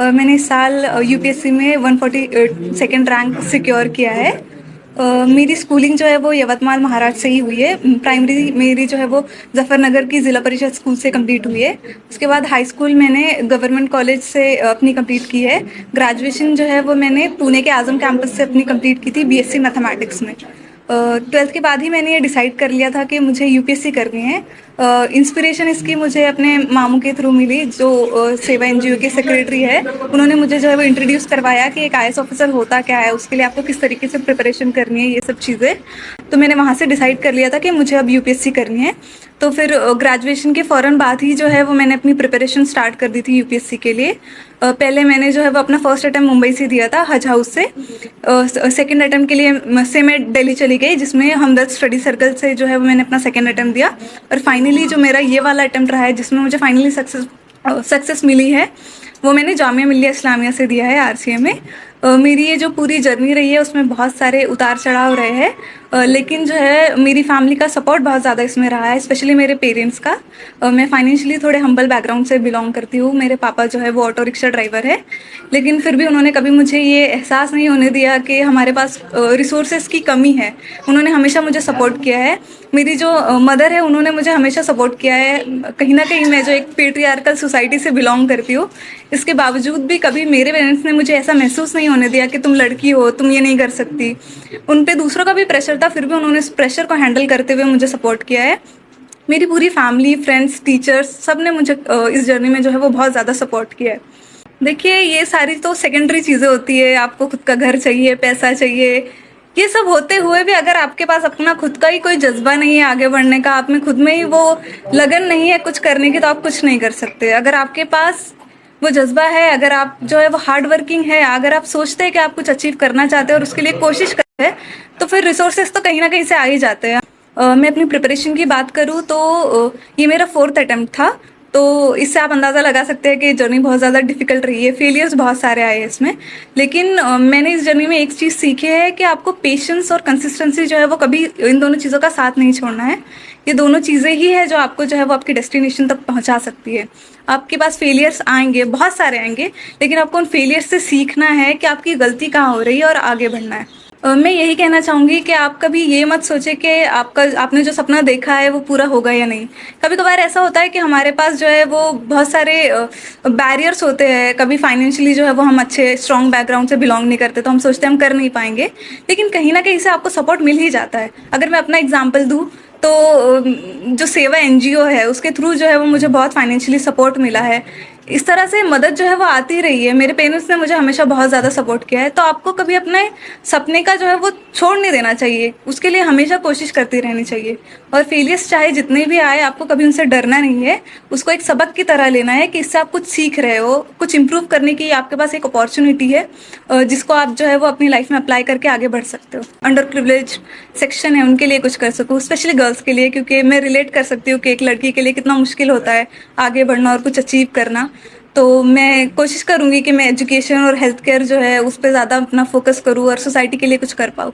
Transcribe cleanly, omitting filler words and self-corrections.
मैंने इस साल यूपीएससी में 140 सेकेंड रैंक सिक्योर किया है। मेरी स्कूलिंग जो है वो यवतमाल महाराज से ही हुई है। प्राइमरी मेरी जो है वो जफरनगर की ज़िला परिषद स्कूल से कंप्लीट हुई है। उसके बाद हाई स्कूल मैंने गवर्नमेंट कॉलेज से अपनी कंप्लीट की है। ग्रेजुएशन जो है वो मैंने पुणे के आज़म कैंपस से अपनी कंप्लीट की थी बीएससी मैथमेटिक्स में। 12th के बाद ही मैंने ये डिसाइड कर लिया था कि मुझे यूपीएससी करनी है। इंस्पिरेशन इसकी मुझे अपने मामू के थ्रू मिली, जो सेवा एनजीओ के सेक्रेटरी है। उन्होंने मुझे जो है वो इंट्रोड्यूस करवाया कि एक आईएएस ऑफिसर होता क्या है, उसके लिए आपको किस तरीके से प्रिपरेशन करनी है, ये सब चीज़ें। तो मैंने वहाँ से डिसाइड कर लिया था कि मुझे अब यूपीएससी करनी है। तो फिर ग्रेजुएशन के फ़ौरन बाद ही जो है वो मैंने अपनी प्रिपरेशन स्टार्ट कर दी थी यूपीएससी के लिए। पहले मैंने जो है वो अपना फर्स्ट अटैम्प्ट मुंबई से दिया था, हज हाउस से। सेकंड अटैम्प्ट के लिए से मैं दिल्ली चली गई, जिसमें हमदर्द स्टडी सर्कल से जो है वो मैंने अपना सेकंड अटैम्प्ट दिया। और फाइनली जो मेरा ये वाला अटैम्प्ट रहा है, जिसमें मुझे फाइनली सक्सेस मिली है, वो मैंने जामिया मिल्लिया इस्लामिया से दिया है, आरसीए में। मेरी ये जो पूरी जर्नी रही है उसमें बहुत सारे उतार चढ़ाव रहे हैं, लेकिन जो है मेरी फैमिली का सपोर्ट बहुत ज़्यादा इसमें रहा है, स्पेशली मेरे पेरेंट्स का। मैं फाइनेंशियली थोड़े हम्बल बैकग्राउंड से बिलोंग करती हूँ। मेरे पापा जो है वो ऑटो रिक्शा ड्राइवर है, लेकिन फिर भी उन्होंने कभी मुझे ये एहसास नहीं होने दिया कि हमारे पास रिसोर्सेज की कमी है। उन्होंने हमेशा मुझे सपोर्ट किया है। मेरी जो मदर है, उन्होंने मुझे हमेशा सपोर्ट किया है। कहीं ना कहीं मैं जो एक पेट्रियार्कल सोसाइटी से बिलोंग करती हूँ, इसके बावजूद भी कभी मेरे पेरेंट्स ने मुझे ऐसा महसूस नहीं होने दिया कि तुम लड़की हो, तुम ये नहीं कर सकती। उन पे दूसरों का भी प्रेशर था, फिर भी उन्होंने इस प्रेशर को हैंडल करते हुए मुझे सपोर्ट किया है। मेरी पूरी फैमिली, फ्रेंड्स, टीचर्स, सब ने मुझे इस जर्नी में जो है वो बहुत ज़्यादा सपोर्ट किया है। देखिए, ये सारी तो सेकेंडरी चीज़ें होती है। आपको खुद का घर चाहिए, पैसा चाहिए, ये सब होते हुए भी अगर आपके पास अपना खुद का ही कोई जज्बा नहीं है आगे बढ़ने का, आप में खुद में ही वो लगन नहीं है कुछ करने की, तो आप कुछ नहीं कर सकते। अगर आपके पास वो जज्बा है, अगर आप जो है वो हार्ड वर्किंग है, अगर आप सोचते हैं कि आप कुछ अचीव करना चाहते हैं और उसके लिए कोशिश करते हैं, तो फिर रिसोर्सेज तो कहीं ना कहीं से आ ही जाते हैं। मैं अपनी प्रिपरेशन की बात करूँ तो ये मेरा 4th अटेम्प्ट था। तो इससे आप अंदाज़ा लगा सकते हैं कि जर्नी बहुत ज़्यादा डिफिकल्ट रही है। फेलियर्स बहुत सारे आए हैं इसमें, लेकिन मैंने इस जर्नी में एक चीज़ सीखी है कि आपको पेशेंस और कंसिस्टेंसी जो है वो कभी, इन दोनों चीज़ों का साथ नहीं छोड़ना है। ये दोनों चीज़ें ही है जो आपको जो है वो आपकी डेस्टिनेशन तक पहुंचा सकती है। आपके पास फेलियर्स आएंगे, बहुत सारे आएंगे, लेकिन आपको उन फेलियर्स से सीखना है कि आपकी गलती कहाँ हो रही है और आगे बढ़ना है। मैं यही कहना चाहूँगी कि आप कभी ये मत सोचे कि आपने जो सपना देखा है वो पूरा होगा या नहीं। कभी कभार ऐसा होता है कि हमारे पास जो है वो बहुत सारे बैरियर्स होते हैं। कभी फाइनेंशियली जो है वो हम अच्छे स्ट्रॉन्ग बैकग्राउंड से बिलोंग नहीं करते, तो हम सोचते हैं हम कर नहीं पाएंगे, लेकिन कहीं ना कहीं से आपको सपोर्ट मिल ही जाता है। अगर मैं अपना एग्जाम्पल दूँ तो जो सेवा एनजीओ है, उसके थ्रू जो है वो मुझे बहुत फाइनेंशियली सपोर्ट मिला है। इस तरह से मदद जो है वो आती रही है। मेरे पेरेंट्स ने मुझे हमेशा बहुत ज़्यादा सपोर्ट किया है। तो आपको कभी अपने सपने का जो है वो छोड़ नहीं देना चाहिए, उसके लिए हमेशा कोशिश करती रहनी चाहिए। और फेलियर्स चाहे जितने भी आए, आपको कभी उनसे डरना नहीं है। उसको एक सबक की तरह लेना है कि इससे आप कुछ सीख रहे हो, कुछ इम्प्रूव करने की आपके पास एक अपॉर्चुनिटी है, जिसको आप जो है वो अपनी लाइफ में अप्लाई करके आगे बढ़ सकते हो। अंडर प्रिविलेज सेक्शन है, उनके लिए कुछ कर सकूँ, स्पेशली गर्ल्स के लिए, क्योंकि मैं रिलेट कर सकती हूँ कि एक लड़की के लिए कितना मुश्किल होता है आगे बढ़ना और कुछ अचीव करना। तो मैं कोशिश करूँगी कि मैं एजुकेशन और हेल्थ केयर जो है उस पर ज़्यादा अपना फोकस करूँ और सोसाइटी के लिए कुछ कर पाऊँ।